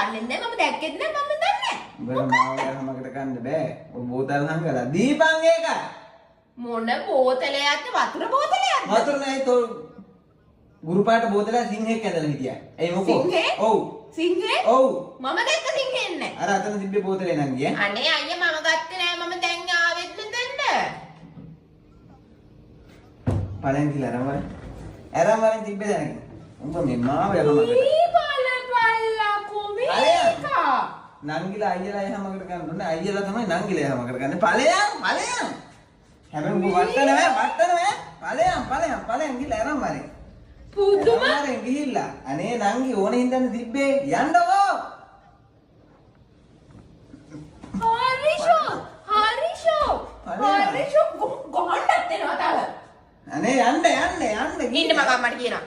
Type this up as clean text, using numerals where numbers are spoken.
දන්නේ නැහැ මම දැක්කෙත් නැහැ මම දන්නේ නැහැ. උඹට මාව හැමකට කන්න බෑ. ඔය බෝතල් හංගලා දීපන් ඒක. මොන බෝතලයක්ද වතුර බෝතලයක්ද? වතුර නෑ තෝ ගුරු පාට බෝතලයක් සිංහෙක් ඇදලා හිටියා. ඒ මොකෝ? ඔව්. සිංහේ? ඔව්. මම දැක්ක සිංහෙන් නැහැ. අර අතන තිබ්බේ බෝතලේ නම් ගියා. අනේ අයියා මම ගත්තේ නැහැ මම දැන් ආවෙත් මෙතෙන්ට. පලෙන් කියලා අරන් වරෙන් තිබ්බේ දැනගෙන. උඹ මේ මාව යහමකට. බල්ලා කොමේකා. නංගිලා අයියලා යහමකට ගන්න ඕනේ. අයියලා තමයි නංගිලා යහමකට ගන්න. ඵලයන්. හැබැයි උඹ ඵලයන් ගිහලා අරන් වරෙන්. පුදුම. අරන් ගිහිල්ලා. අනේ නංගි ඕනේ හින්දානේ තිබ්බේ. යන්නකෝ. හරිෂෝ ගොහන්නත් එනවා තව. අනේ යන්න ඉන්න මම අම්මට කියනවා.